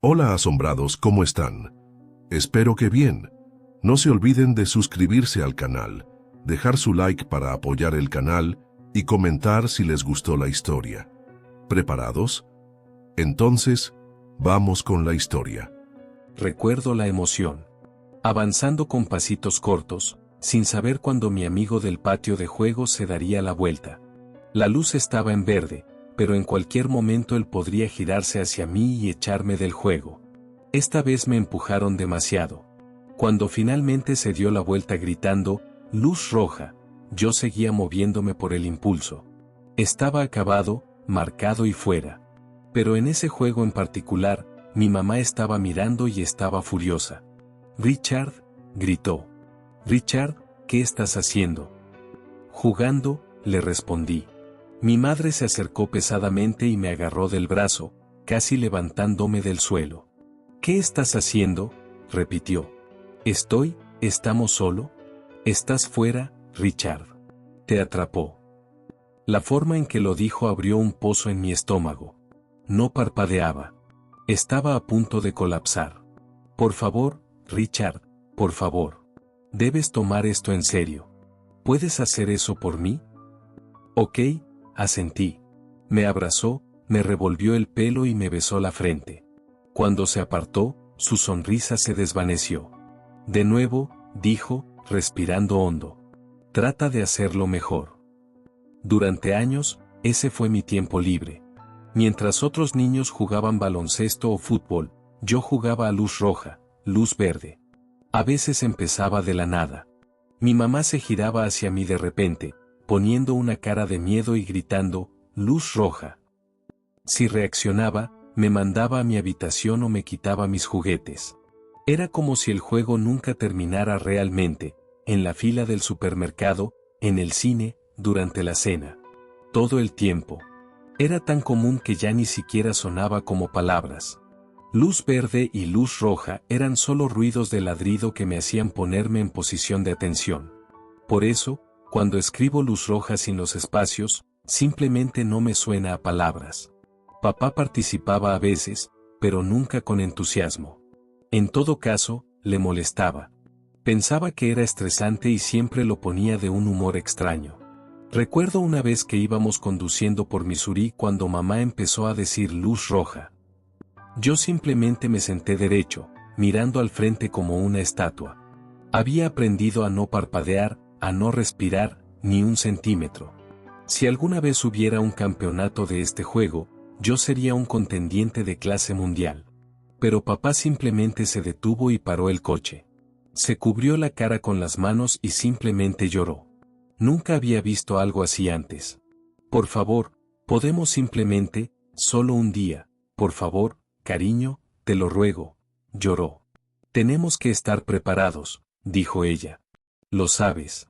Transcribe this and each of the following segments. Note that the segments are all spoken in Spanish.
Hola asombrados, ¿cómo están? Espero que bien. No se olviden de suscribirse al canal, dejar su like para apoyar el canal y comentar si les gustó la historia. ¿Preparados? Entonces, vamos con la historia. Recuerdo la emoción. Avanzando con pasitos cortos, sin saber cuándo mi amigo del patio de juegos se daría la vuelta. La luz estaba en verde, pero en cualquier momento él podría girarse hacia mí y echarme del juego. Esta vez me empujaron demasiado. Cuando finalmente se dio la vuelta gritando, "Luz roja", yo seguía moviéndome por el impulso. Estaba acabado, marcado y fuera. Pero en ese juego en particular, mi mamá estaba mirando y estaba furiosa. "Richard", gritó. "Richard, ¿qué estás haciendo?". "Jugando", le respondí. Mi madre se acercó pesadamente y me agarró del brazo, casi levantándome del suelo. "¿Qué estás haciendo?", repitió. ¿Estamos solo? Estás fuera, Richard. Te atrapó". La forma en que lo dijo abrió un pozo en mi estómago. No parpadeaba. Estaba a punto de colapsar. "Por favor, Richard, por favor. Debes tomar esto en serio. ¿Puedes hacer eso por mí?". "Ok", asentí. Me abrazó, me revolvió el pelo y me besó la frente. Cuando se apartó, su sonrisa se desvaneció. "De nuevo", dijo, respirando hondo. "Trata de hacerlo mejor". Durante años, ese fue mi tiempo libre. Mientras otros niños jugaban baloncesto o fútbol, yo jugaba a luz roja, luz verde. A veces empezaba de la nada. Mi mamá se giraba hacia mí de repente, poniendo una cara de miedo y gritando, "Luz roja". Si reaccionaba, me mandaba a mi habitación o me quitaba mis juguetes. Era como si el juego nunca terminara realmente, en la fila del supermercado, en el cine, durante la cena. Todo el tiempo. Era tan común que ya ni siquiera sonaba como palabras. Luz verde y luz roja eran solo ruidos de ladrido que me hacían ponerme en posición de atención. Por eso, cuando escribo luz roja sin los espacios, simplemente no me suena a palabras. Papá participaba a veces, pero nunca con entusiasmo. En todo caso, le molestaba. Pensaba que era estresante y siempre lo ponía de un humor extraño. Recuerdo una vez que íbamos conduciendo por Missouri cuando mamá empezó a decir luz roja. Yo simplemente me senté derecho, mirando al frente como una estatua. Había aprendido a no parpadear, a no respirar, ni un centímetro. Si alguna vez hubiera un campeonato de este juego, yo sería un contendiente de clase mundial. Pero papá simplemente se detuvo y paró el coche. Se cubrió la cara con las manos y simplemente lloró. Nunca había visto algo así antes. "Por favor, podemos simplemente, solo un día, por favor, cariño, te lo ruego", lloró. "Tenemos que estar preparados", dijo ella. "Lo sabes.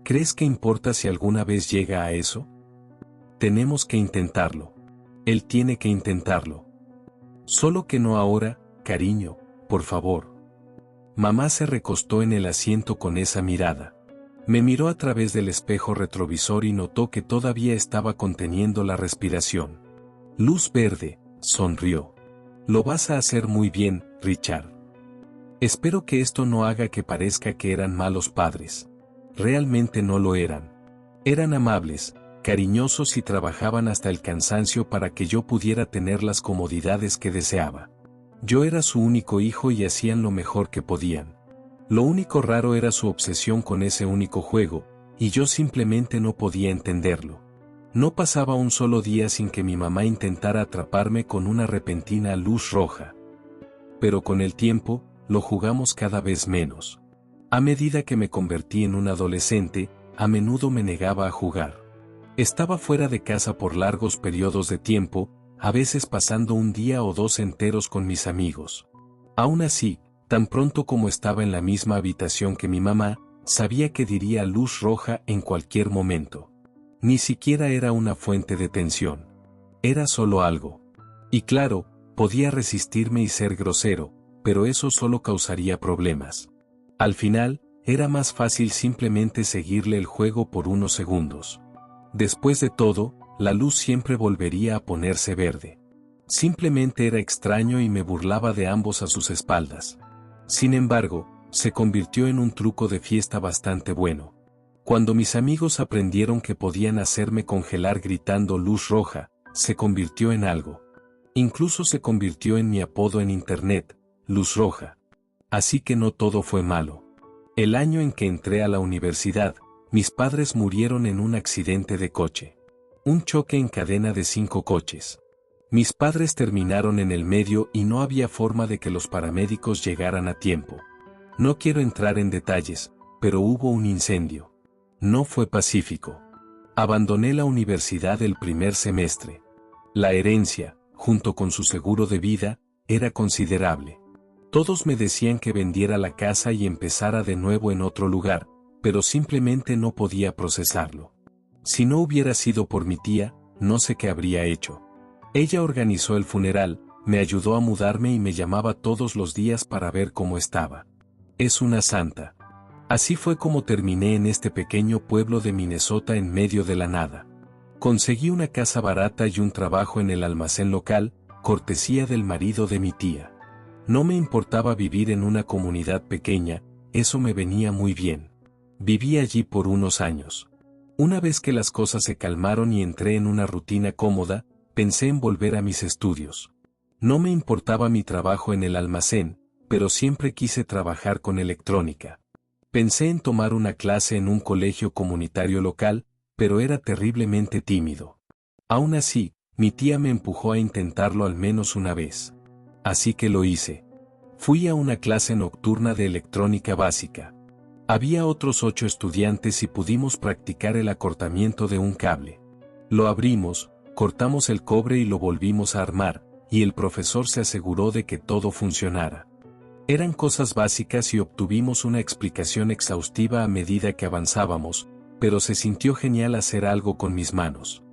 ¿Crees que importa si alguna vez llega a eso? Tenemos que intentarlo. Él tiene que intentarlo. Solo que no ahora, cariño, por favor". Mamá se recostó en el asiento con esa mirada. Me miró a través del espejo retrovisor y notó que todavía estaba conteniendo la respiración. "Luz verde", sonrió. "Lo vas a hacer muy bien, Richard. Espero que esto no haga que parezca que eran malos padres. Realmente no lo eran. Eran amables, cariñosos y trabajaban hasta el cansancio para que yo pudiera tener las comodidades que deseaba. Yo era su único hijo y hacían lo mejor que podían. Lo único raro era su obsesión con ese único juego, y yo simplemente no podía entenderlo. No pasaba un solo día sin que mi mamá intentara atraparme con una repentina luz roja. Pero con el tiempo, lo jugamos cada vez menos. A medida que me convertí en un adolescente, a menudo me negaba a jugar. Estaba fuera de casa por largos periodos de tiempo, a veces pasando un día o dos enteros con mis amigos. Aún así, tan pronto como estaba en la misma habitación que mi mamá, sabía que diría luz roja en cualquier momento. Ni siquiera era una fuente de tensión. Era solo algo. Y claro, podía resistirme y ser grosero, pero eso solo causaría problemas. Al final, era más fácil simplemente seguirle el juego por unos segundos. Después de todo, la luz siempre volvería a ponerse verde. Simplemente era extraño y me burlaba de ambos a sus espaldas. Sin embargo, se convirtió en un truco de fiesta bastante bueno. Cuando mis amigos aprendieron que podían hacerme congelar gritando luz roja, se convirtió en algo. Incluso se convirtió en mi apodo en internet, Luz Roja. Así que no todo fue malo. El año en que entré a la universidad, mis padres murieron en un accidente de coche. Un choque en cadena de 5 coches. Mis padres terminaron en el medio y no había forma de que los paramédicos llegaran a tiempo. No quiero entrar en detalles, pero hubo un incendio. No fue pacífico. Abandoné la universidad el primer semestre. La herencia, junto con su seguro de vida, era considerable. Todos me decían que vendiera la casa y empezara de nuevo en otro lugar, pero simplemente no podía procesarlo. Si no hubiera sido por mi tía, no sé qué habría hecho. Ella organizó el funeral, me ayudó a mudarme y me llamaba todos los días para ver cómo estaba. Es una santa. Así fue como terminé en este pequeño pueblo de Minnesota en medio de la nada. Conseguí una casa barata y un trabajo en el almacén local, cortesía del marido de mi tía. No me importaba vivir en una comunidad pequeña, eso me venía muy bien. Viví allí por unos años. Una vez que las cosas se calmaron y entré en una rutina cómoda, pensé en volver a mis estudios. No me importaba mi trabajo en el almacén, pero siempre quise trabajar con electrónica. Pensé en tomar una clase en un colegio comunitario local, pero era terriblemente tímido. Aún así, mi tía me empujó a intentarlo al menos una vez. Así que lo hice. Fui a una clase nocturna de electrónica básica. Había otros 8 estudiantes y pudimos practicar el acortamiento de un cable. Lo abrimos, cortamos el cobre y lo volvimos a armar, y el profesor se aseguró de que todo funcionara. Eran cosas básicas y obtuvimos una explicación exhaustiva a medida que avanzábamos, pero se sintió genial hacer algo con mis manos.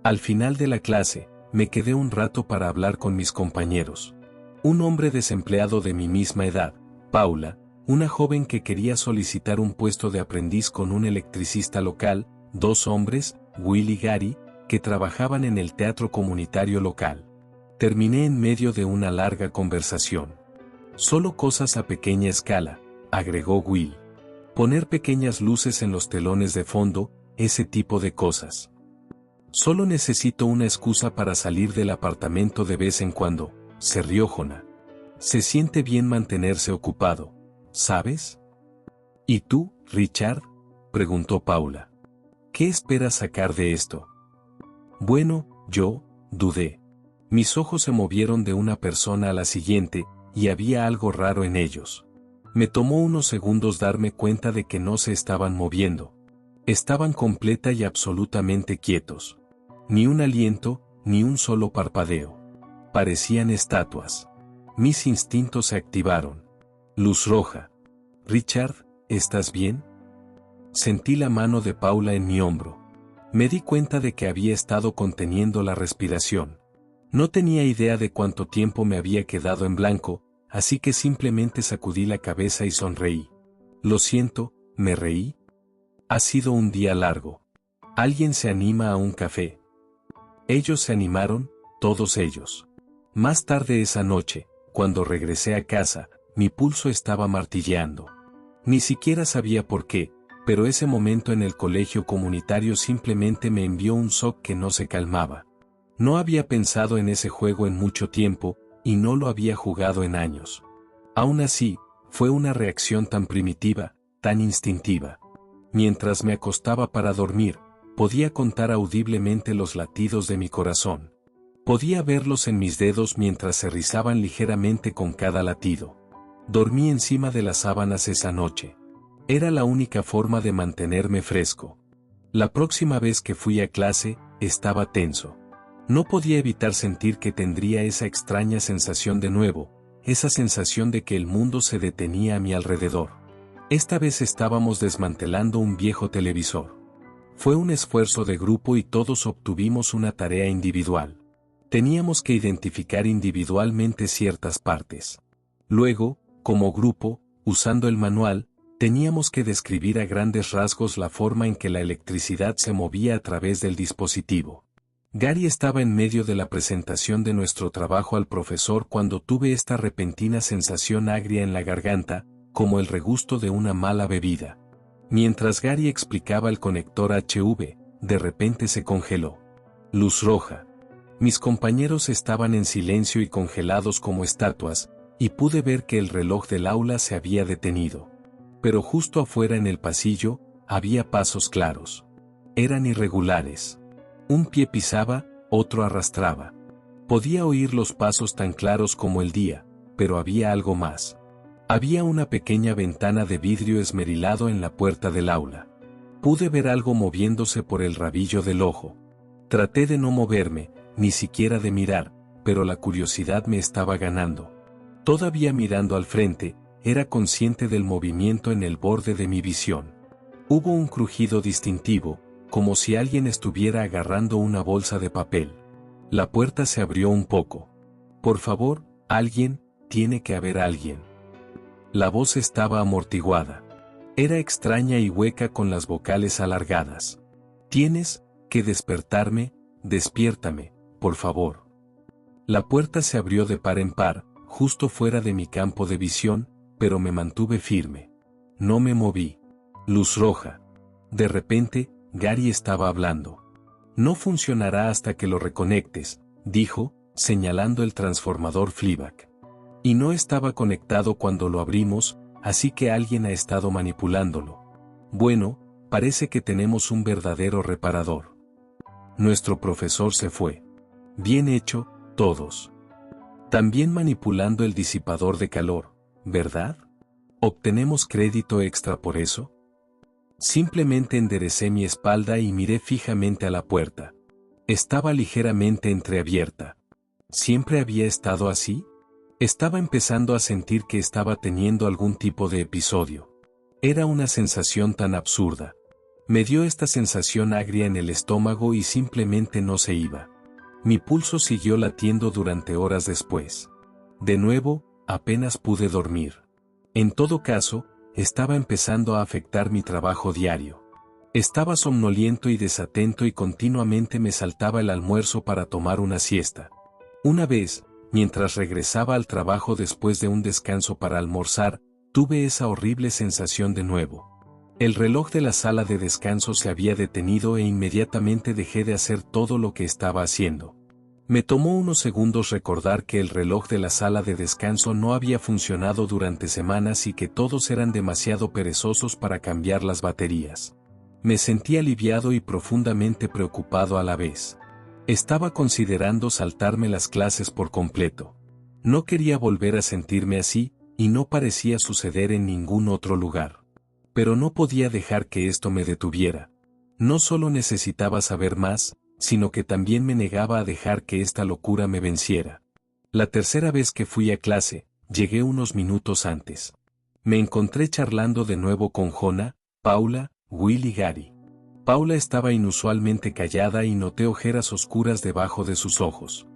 Al final de la clase, me quedé un rato para hablar con mis compañeros. Un hombre desempleado de mi misma edad, Paula, una joven que quería solicitar un puesto de aprendiz con un electricista local, 2 hombres, Will y Gary, que trabajaban en el teatro comunitario local. Terminé en medio de una larga conversación. Solo cosas a pequeña escala, agregó Will. Poner pequeñas luces en los telones de fondo, ese tipo de cosas. Solo necesito una excusa para salir del apartamento de vez en cuando, se rió Jonah. Se siente bien mantenerse ocupado, ¿sabes? ¿Y tú, Richard?, preguntó Paula. ¿Qué esperas sacar de esto? Bueno, yo, dudé. Mis ojos se movieron de una persona a la siguiente, y había algo raro en ellos. Me tomó unos segundos darme cuenta de que no se estaban moviendo. Estaban completa y absolutamente quietos. Ni un aliento, ni un solo parpadeo. Parecían estatuas. Mis instintos se activaron. Luz roja. Richard, ¿estás bien? Sentí la mano de Paula en mi hombro. Me di cuenta de que había estado conteniendo la respiración. No tenía idea de cuánto tiempo me había quedado en blanco, así que simplemente sacudí la cabeza y sonreí. Lo siento, me reí. Ha sido un día largo. ¿Alguien se anima a un café? Ellos se animaron, todos ellos. Más tarde esa noche, cuando regresé a casa, mi pulso estaba martilleando. Ni siquiera sabía por qué, pero ese momento en el colegio comunitario simplemente me envió un shock que no se calmaba. No había pensado en ese juego en mucho tiempo, y no lo había jugado en años. Aún así, fue una reacción tan primitiva, tan instintiva. Mientras me acostaba para dormir, podía contar audiblemente los latidos de mi corazón. Podía verlos en mis dedos mientras se rizaban ligeramente con cada latido. Dormí encima de las sábanas esa noche. Era la única forma de mantenerme fresco. La próxima vez que fui a clase, estaba tenso. No podía evitar sentir que tendría esa extraña sensación de nuevo, esa sensación de que el mundo se detenía a mi alrededor. Esta vez estábamos desmantelando un viejo televisor. Fue un esfuerzo de grupo y todos obtuvimos una tarea individual. Teníamos que identificar individualmente ciertas partes. Luego, como grupo, usando el manual, teníamos que describir a grandes rasgos la forma en que la electricidad se movía a través del dispositivo. Gary estaba en medio de la presentación de nuestro trabajo al profesor cuando tuve esta repentina sensación agria en la garganta, como el regusto de una mala bebida. Mientras Gary explicaba el conector HV, de repente se congeló. Luz roja. Mis compañeros estaban en silencio y congelados como estatuas, y pude ver que el reloj del aula se había detenido. Pero justo afuera en el pasillo, había pasos claros. Eran irregulares. Un pie pisaba, otro arrastraba. Podía oír los pasos tan claros como el día, pero había algo más. Había una pequeña ventana de vidrio esmerilado en la puerta del aula. Pude ver algo moviéndose por el rabillo del ojo. Traté de no moverme, ni siquiera de mirar, pero la curiosidad me estaba ganando. Todavía mirando al frente, era consciente del movimiento en el borde de mi visión. Hubo un crujido distintivo, como si alguien estuviera agarrando una bolsa de papel. La puerta se abrió un poco. Por favor, alguien, tiene que haber alguien. La voz estaba amortiguada. Era extraña y hueca con las vocales alargadas. Tienes que despertarme, despiértame, por favor. La puerta se abrió de par en par, justo fuera de mi campo de visión, pero me mantuve firme. No me moví. Luz roja. De repente, Gary estaba hablando. No funcionará hasta que lo reconectes, dijo, señalando el transformador Fleabag. Y no estaba conectado cuando lo abrimos, así que alguien ha estado manipulándolo. Bueno, parece que tenemos un verdadero reparador. Nuestro profesor se fue. Bien hecho, todos. También manipulando el disipador de calor, ¿verdad? ¿Obtenemos crédito extra por eso? Simplemente enderecé mi espalda y miré fijamente a la puerta. Estaba ligeramente entreabierta. ¿Siempre había estado así? Estaba empezando a sentir que estaba teniendo algún tipo de episodio. Era una sensación tan absurda. Me dio esta sensación agria en el estómago y simplemente no se iba. Mi pulso siguió latiendo durante horas después. De nuevo, apenas pude dormir. En todo caso, estaba empezando a afectar mi trabajo diario. Estaba somnoliento y desatento y continuamente me saltaba el almuerzo para tomar una siesta. Una vez, mientras regresaba al trabajo después de un descanso para almorzar, tuve esa horrible sensación de nuevo. El reloj de la sala de descanso se había detenido e inmediatamente dejé de hacer todo lo que estaba haciendo. Me tomó unos segundos recordar que el reloj de la sala de descanso no había funcionado durante semanas y que todos eran demasiado perezosos para cambiar las baterías. Me sentí aliviado y profundamente preocupado a la vez. Estaba considerando saltarme las clases por completo. No quería volver a sentirme así, y no parecía suceder en ningún otro lugar. Pero no podía dejar que esto me detuviera. No solo necesitaba saber más, sino que también me negaba a dejar que esta locura me venciera. La tercera vez que fui a clase, llegué unos minutos antes. Me encontré charlando de nuevo con Jonah, Paula, Will y Gary. Paula estaba inusualmente callada y noté ojeras oscuras debajo de sus ojos.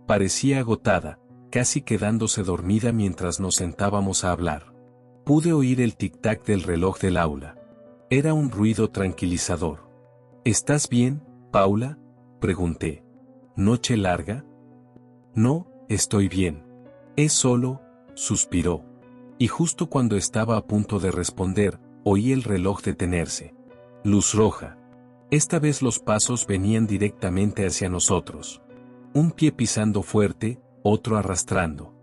Parecía agotada, casi quedándose dormida mientras nos sentábamos a hablar. Pude oír el tic-tac del reloj del aula. Era un ruido tranquilizador. ¿Estás bien, Paula?, pregunté. ¿Noche larga? No, estoy bien. Es solo, suspiró. Y justo cuando estaba a punto de responder, oí el reloj detenerse. Luz roja. Esta vez los pasos venían directamente hacia nosotros. Un pie pisando fuerte, otro arrastrando.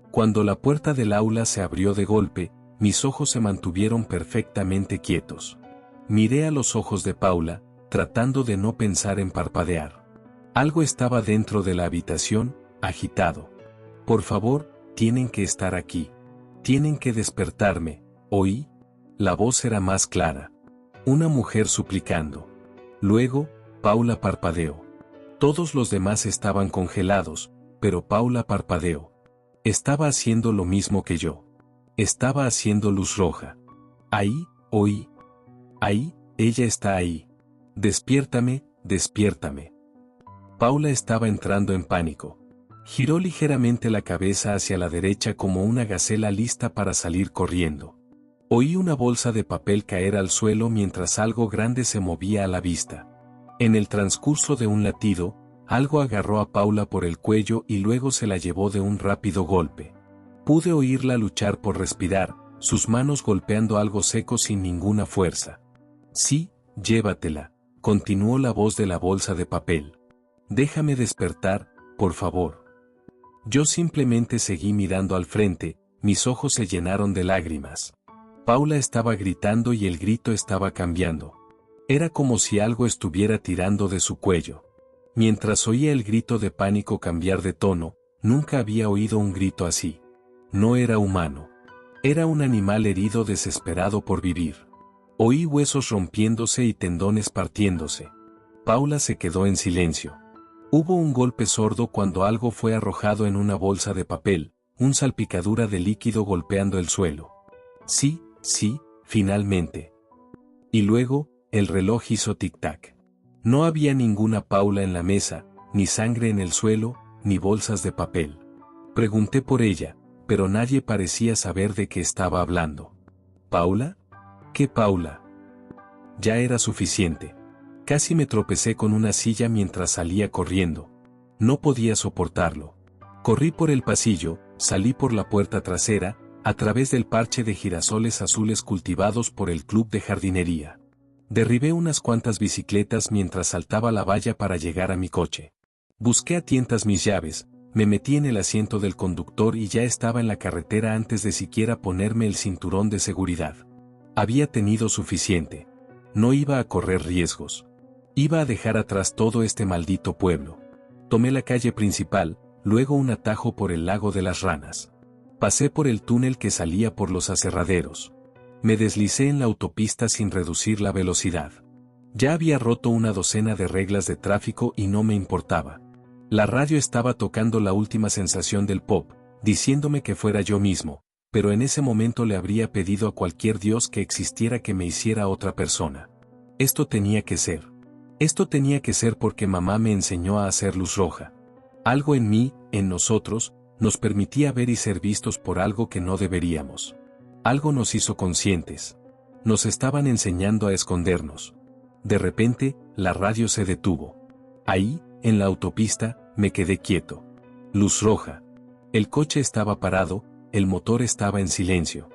Cuando la puerta del aula se abrió de golpe, mis ojos se mantuvieron perfectamente quietos. Miré a los ojos de Paula, tratando de no pensar en parpadear. Algo estaba dentro de la habitación, agitado. Por favor, tienen que estar aquí. Tienen que despertarme, ¿oí? La voz era más clara. Una mujer suplicando. Luego, Paula parpadeó. Todos los demás estaban congelados, pero Paula parpadeó. Estaba haciendo lo mismo que yo. Estaba haciendo luz roja. Ahí, oí. Ahí, ella está ahí. Despiértame, despiértame. Paula estaba entrando en pánico. Giró ligeramente la cabeza hacia la derecha como una gacela lista para salir corriendo. Oí una bolsa de papel caer al suelo mientras algo grande se movía a la vista. En el transcurso de un latido, Algo agarró a Paula por el cuello y luego se la llevó de un rápido golpe. Pude oírla luchar por respirar, sus manos golpeando algo seco sin ninguna fuerza. Sí, llévatela, continuó la voz de la bolsa de papel. Déjame despertar, por favor. Yo simplemente seguí mirando al frente, mis ojos se llenaron de lágrimas. Paula estaba gritando y el grito estaba cambiando. Era como si algo estuviera tirando de su cuello. Mientras oía el grito de pánico cambiar de tono, nunca había oído un grito así. No era humano. Era un animal herido desesperado por vivir. Oí huesos rompiéndose y tendones partiéndose. Paula se quedó en silencio. Hubo un golpe sordo cuando algo fue arrojado en una bolsa de papel, un salpicadura de líquido golpeando el suelo. Sí, finalmente. Y luego, el reloj hizo tic-tac. No había ninguna Paula en la mesa, ni sangre en el suelo, ni bolsas de papel. Pregunté por ella, pero nadie parecía saber de qué estaba hablando. ¿Paula? ¿Qué Paula? Ya era suficiente. Casi me tropecé con una silla mientras salía corriendo. No podía soportarlo. Corrí por el pasillo, salí por la puerta trasera, a través del parche de girasoles azules cultivados por el club de jardinería. Derribé unas cuantas bicicletas mientras saltaba la valla para llegar a mi coche. Busqué a tientas mis llaves, me metí en el asiento del conductor y ya estaba en la carretera antes de siquiera ponerme el cinturón de seguridad. Había tenido suficiente. No iba a correr riesgos. Iba a dejar atrás todo este maldito pueblo. Tomé la calle principal, luego un atajo por el lago de las ranas. Pasé por el túnel que salía por los aserraderos. Me deslicé en la autopista sin reducir la velocidad. Ya había roto una docena de reglas de tráfico y no me importaba. La radio estaba tocando la última sensación del pop, diciéndome que fuera yo mismo, pero en ese momento le habría pedido a cualquier dios que existiera que me hiciera otra persona. Esto tenía que ser. Esto tenía que ser porque mamá me enseñó a hacer luz roja. Algo en mí, en nosotros, nos permitía ver y ser vistos por algo que no deberíamos. Algo nos hizo conscientes. Nos estaban enseñando a escondernos. De repente, la radio se detuvo. Ahí, en la autopista, me quedé quieto. Luz roja. El coche estaba parado, el motor estaba en silencio.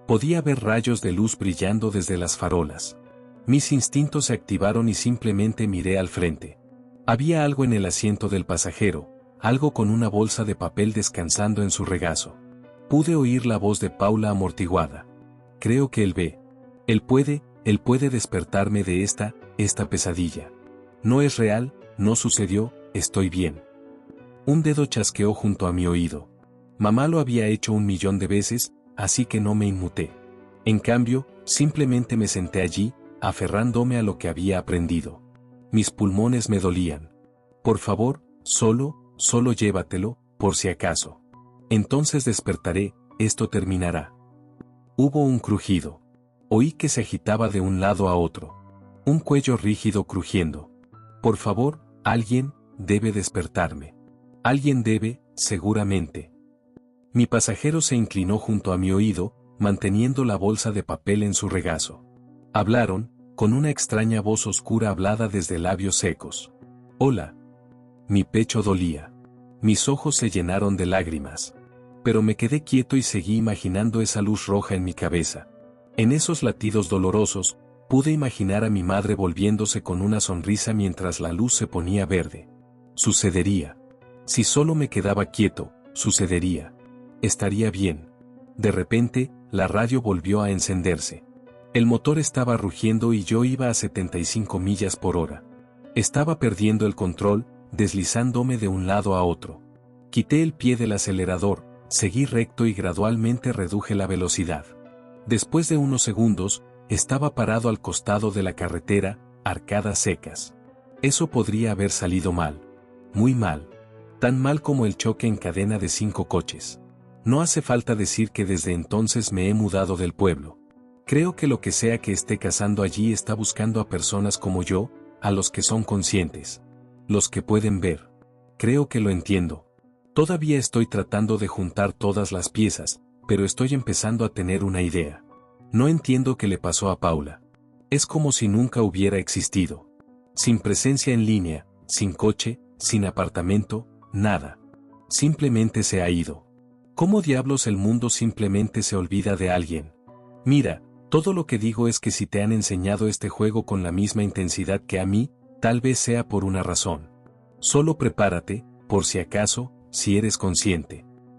Podía ver rayos de luz brillando desde las farolas. Mis instintos se activaron y simplemente miré al frente. Había algo en el asiento del pasajero, algo con una bolsa de papel descansando en su regazo. Pude oír la voz de Paula amortiguada. Creo que él ve. Él puede despertarme de esta pesadilla. No es real, no sucedió, estoy bien. Un dedo chasqueó junto a mi oído. Mamá lo había hecho 1.000.000 de veces, así que no me inmuté. En cambio, simplemente me senté allí, aferrándome a lo que había aprendido. Mis pulmones me dolían. Por favor, solo llévatelo, por si acaso. Entonces despertaré, esto terminará. Hubo un crujido. Oí que se agitaba de un lado a otro. Un cuello rígido crujiendo. Por favor, alguien debe despertarme. Alguien debe, seguramente. Mi pasajero se inclinó junto a mi oído, manteniendo la bolsa de papel en su regazo. Hablaron, con una extraña voz oscura hablada desde labios secos. Hola. Mi pecho dolía. Mis ojos se llenaron de lágrimas. Pero me quedé quieto y seguí imaginando esa luz roja en mi cabeza. En esos latidos dolorosos, pude imaginar a mi madre volviéndose con una sonrisa mientras la luz se ponía verde. Sucedería. Si solo me quedaba quieto, sucedería. Estaría bien. De repente, la radio volvió a encenderse. El motor estaba rugiendo y yo iba a 75 millas por hora. Estaba perdiendo el control, deslizándome de un lado a otro. Quité el pie del acelerador, seguí recto y gradualmente reduje la velocidad. Después de unos segundos, estaba parado al costado de la carretera, arcadas secas. Eso podría haber salido mal. Muy mal. Tan mal como el choque en cadena de 5 coches. No hace falta decir que desde entonces me he mudado del pueblo. Creo que lo que sea que esté cazando allí está buscando a personas como yo, a los que son conscientes. Los que pueden ver. Creo que lo entiendo. Todavía estoy tratando de juntar todas las piezas, pero estoy empezando a tener una idea. No entiendo qué le pasó a Paula. Es como si nunca hubiera existido. Sin presencia en línea, sin coche, sin apartamento, nada. Simplemente se ha ido. ¿Cómo diablos el mundo simplemente se olvida de alguien? Mira, todo lo que digo es que si te han enseñado este juego con la misma intensidad que a mí, tal vez sea por una razón. Solo prepárate, por si acaso, si eres consciente.